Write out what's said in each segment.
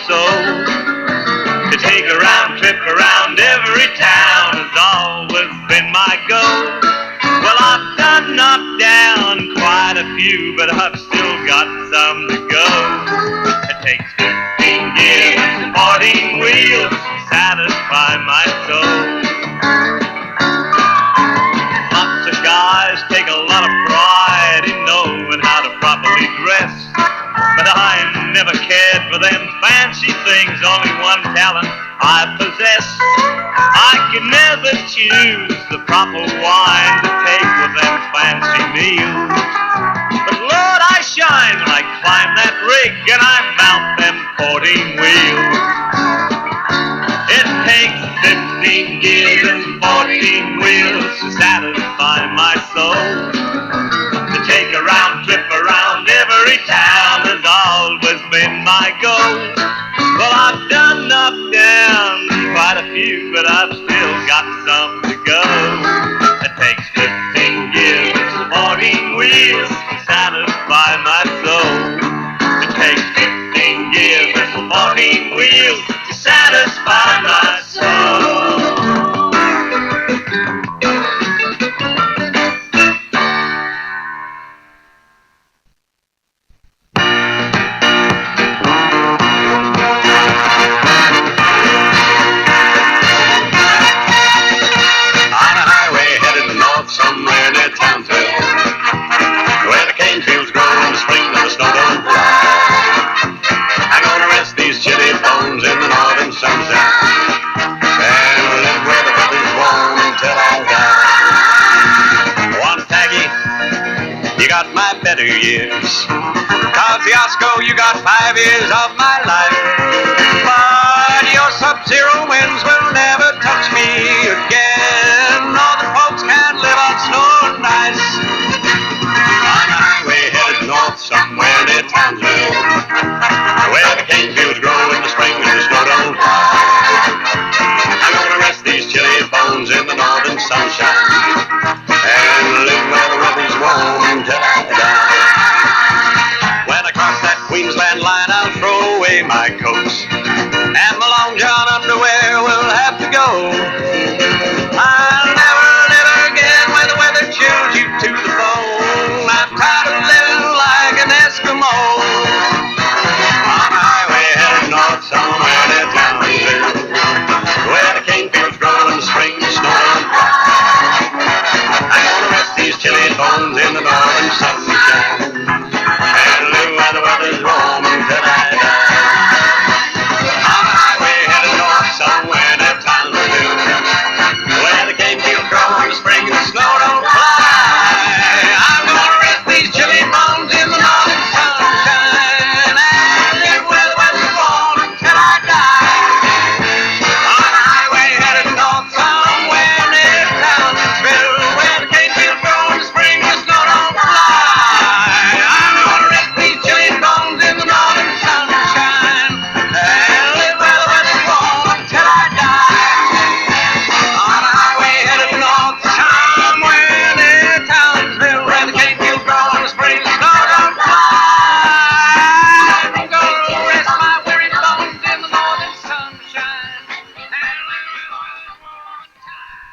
so. To take a round trip around every town has always been my goal. Well, I've done knocked down quite a few, but I've still got some to go. It takes 15 gears and 14 wheels to satisfy my soul. Lots of guys take a lot of pride in knowing how to properly dress, but I never cared for them fancy things, only one talent I possess. I can never choose the proper wine to take with them fancy meals, but Lord, I shine when I climb that rig and I mount them 14 wheels. It takes 15 gears and 14 wheels to satisfy my soul. To take a round trip around every town has always been my goal. Well, I've done knocked down quite a few, but I've still got some to go. It takes 15 gears and 14 wheels to satisfy my soul. It takes 15 gears and 14 wheels to satisfy my soul. Better years. Kosciuszko, you got 5 years of my life, but your sub-zero winds will never touch me again. All the folks can't live on snow and ice. On the highway headed north somewhere near Townsville, where the cane fields grow in the spring and the snow don't fly. I'm gonna rest these chilly bones in the northern sunshine and live where the weather's warm till I die. When I cross that Queensland line, I'll throw away my coats, and my long john underwear will have to go. I'll never live again where the weather chills you to the bone. I'm tired of living like an Eskimo. On a highway headed north somewhere near Townsville, where the cane fields grow in the spring and snow don't fly. I'm gonna rest these chilly bones in the northern sunshine and live where the weather's warm until I die. On a highway headed north somewhere near Townsville, where the cane fields grow in the spring and the snow don't fly. I'm gonna rest these chilly bones in the northern sunshine and live where the weather's warm until I die. On a highway headed north somewhere near Townsville, where the cane fields grow in the spring and the snow don't fly. I'm gonna rest these chilly bones in the northern sunshine and live where the weather's warm until I die. On a highway headed north somewhere near Townsville, where the cane fields grow in the spring and the snow don't fly. I'm gonna rest my weary bones in the northern sunshine and live where the weather's warm until I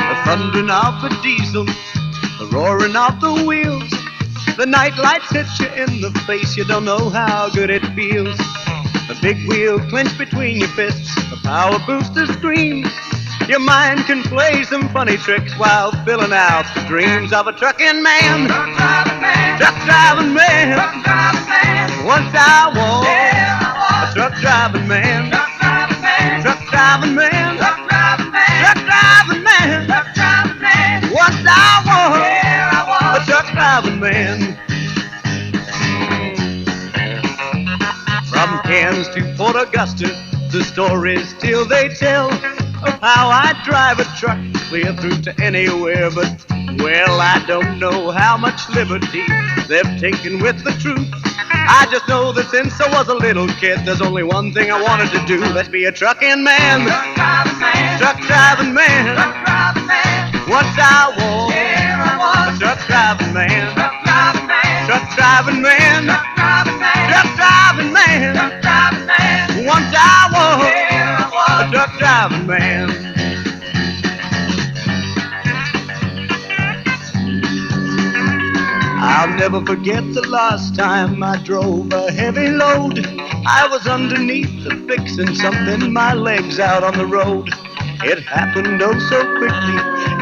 The thundering of the diesel, the roaring of the wheels, the night lights hit you in the face, you don't know how good it feels. The big wheel clenched between your fists, the power booster screams. Your mind can play some funny tricks while filling out the dreams of a trucking man. Truck driving man. Truck driving man. Truck driving man. Once I was a truck driving man. Truck driving man. Truck driving man. Truck driving man. Truck driving man. Truck driving man. Once I was a truck driving man. From Cairns to Port Augusta, the stories still they tell of how I drive a truck clear through to anywhere, but, well, I don't know how much liberty they've taken with the truth. I just know that since I was a little kid, there's only one thing I wanted to do. Let's be a trucking man. Truck driving man. Truck driving man. Truck driving man. Once I was a truck driving man. Truck driving man. Truck driving man. Once I was a truck driving man. I'll never forget the last time I drove a heavy load. I was underneath the fixing something, my legs out on the road. It happened oh so quickly,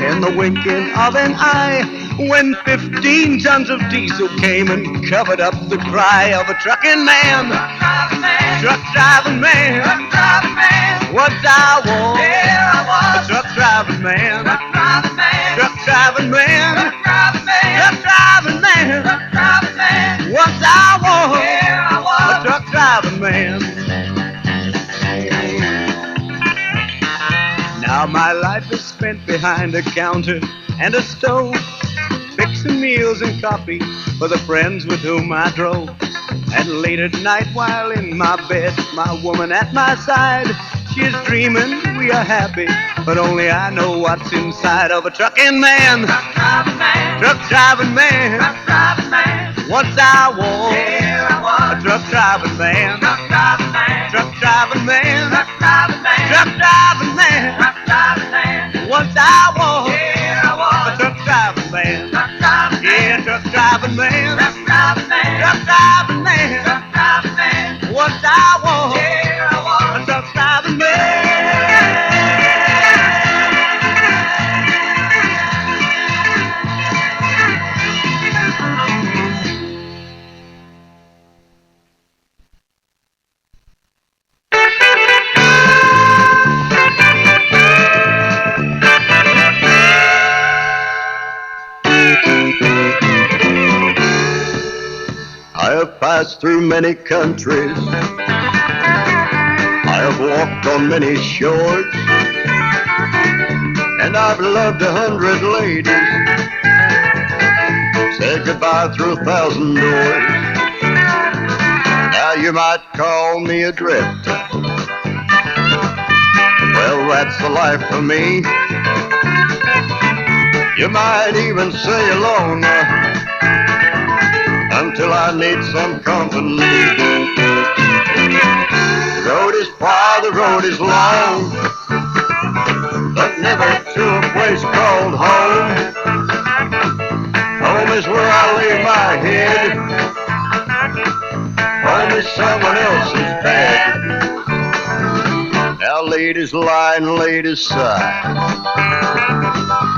in the winking of an eye, when 15 tons of diesel came and covered up the cry of a trucking man. Truck driving man. Once I was a truck driving man. Truck driving man. Truck driving man. Once I was a truck driving man. Now my life is spent behind a counter and a stove, fixing meals and coffee for the friends with whom I drove. And late at night while in my bed, my woman at my side, she is dreaming we are happy, but only I know what's inside of a trucking man. Truck driving man. Once I was a truck driving man. Truck driving man. Truck driving man. Once I was a truck driving man. Yeah, truck driving man. Truck driving man. Once I was a truck driving man. I have passed through many countries. I have walked on many shores. And I've loved 100 ladies. Said goodbye through 1,000 doors. Now you might call me a drifter. Well, that's the life for me. You might even say alone, until I need some company. The road is far, the road is long, but never to a place called home. Home is where I lay my head. Home is someone else's bed. Now ladies lie and ladies sigh,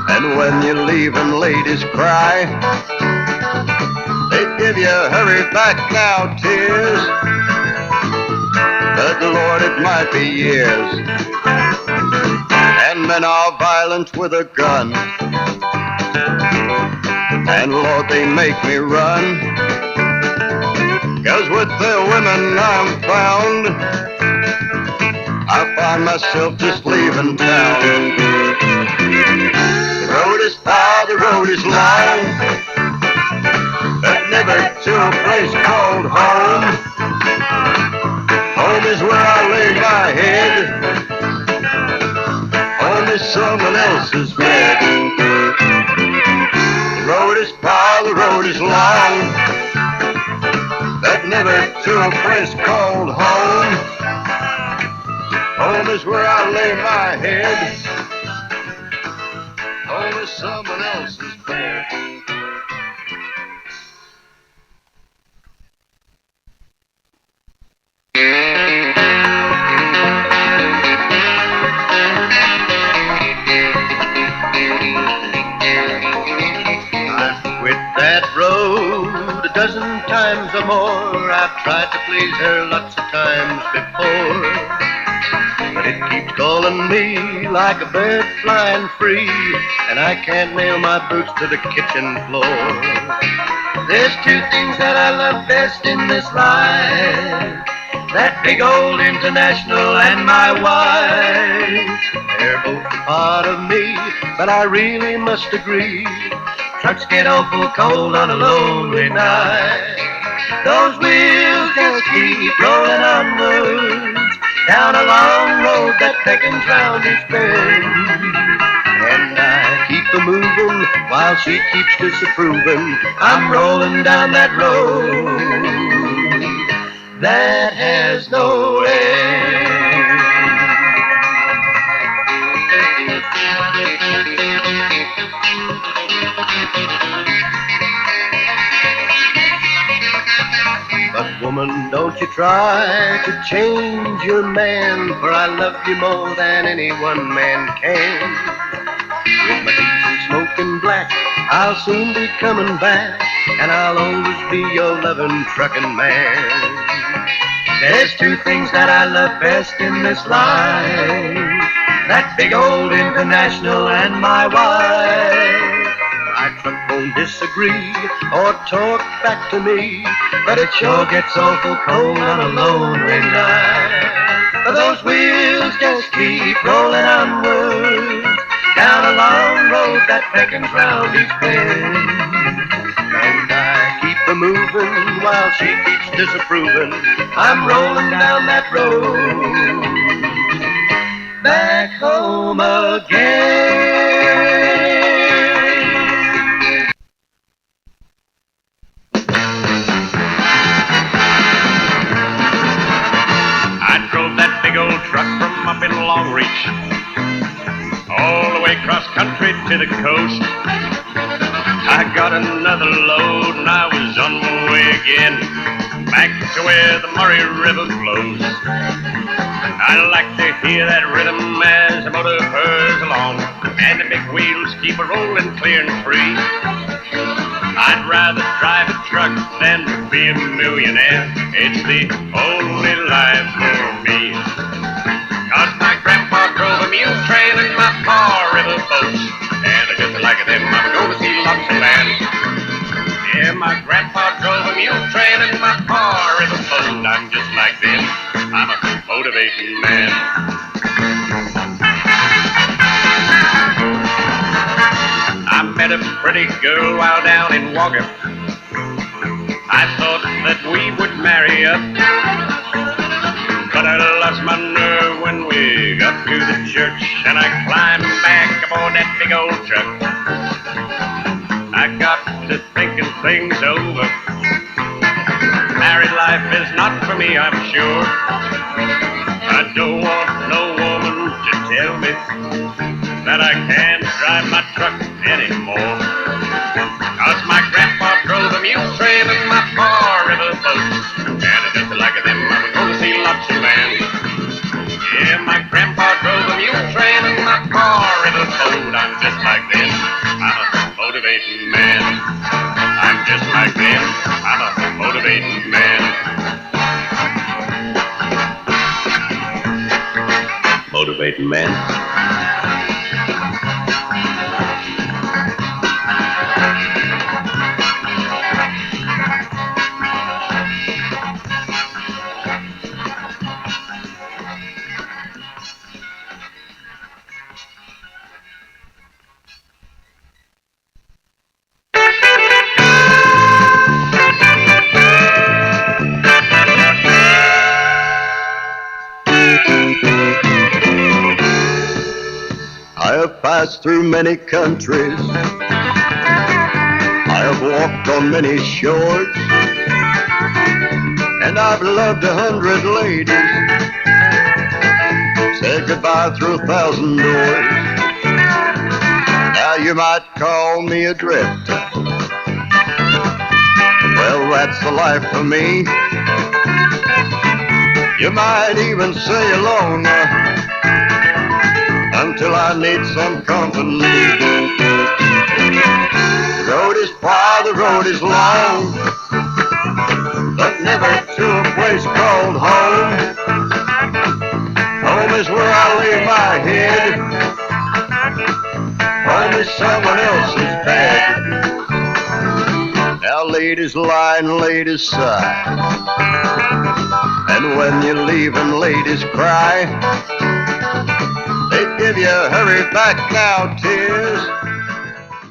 and when you leave and ladies cry, they'd give you hurry back now tears, but Lord, it might be years. And men are violent with a gun, and Lord, they make me run, 'cause with their women I'm found, I find myself just leaving town. The road is far, the road is long, but never to a place called home. Home is where I lay my head. Home is someone else's bed. The road is far, the road is long, but never to a place called home. Home is where I lay my head. Home is someone else's bed. I've quit that road a dozen times or more. I've tried to please her lots of times before, but it keeps calling me like a bird flying free, and I can't nail my boots to the kitchen floor. There's two things that I love best in this life, that big old International and my wife. They're both a part of me, but I really must agree, trucks get awful cold on a lonely night. Those wheels just keep rolling onwards, down a long road that beckons round each bend, and I keep them while she keeps disapproving. I'm rolling down that road that has no end. But woman, don't you try to change your man, for I love you more than any one man can. With my diesel smoking black, I'll soon be coming back, and I'll always be your loving trucking man. There's two things that I love best in this life, that big old International and my wife. My truck won't disagree or talk back to me, but it sure gets awful cold on a lonely night. But those wheels just keep rolling onward down a long road that beckons round each bend. And I keep a moving while she keeps disapproving. I'm rolling down that road back home again. Truck from up in Longreach, all the way cross country to the coast. I got another load and I was on my way again, back to where the Murray River flows. I like to hear that rhythm as the motor purrs along, and the big wheels keep a rolling clear and free. I'd rather drive a truck than to be a millionaire. It's the only life for me. 'Cause my grandpa drove a mule train and my pa river boats, and just like them, I'm gonna see lots of land. Yeah, my grandpa drove a mule train and my pa river boat. I'm just like them, I'm a motivating man. I met a pretty girl while down in Wagga. I thought that we would marry up, but I lost my nerve when we got to the church, and I climbed back aboard that big old truck. I got to thinking things over. Married life is not for me, I'm sure. I don't want no woman to tell me that I can't drive my truck anymore. 'Cause my grandpa drove a mule train and my pa river boat, and just like them, I'm gonna see lots of land. Yeah, my grandpa drove a mule train and my pa river boat. I'm just like them, I'm a motivating man. I'm just like them, I'm a motivating man. Motivating man. I have passed through many countries. I have walked on many shores, and I've loved 100 ladies, said goodbye through 1,000 doors. Now you might call me a drifter. Well, that's the life for me. You might even say alone, until I need some company. The road is far, the road is long, but never to a place called home. Home is where I lay my head. Home is someone else's bed. Now ladies lie and ladies sigh, and when you leave and ladies cry, they give you hurry back now tears.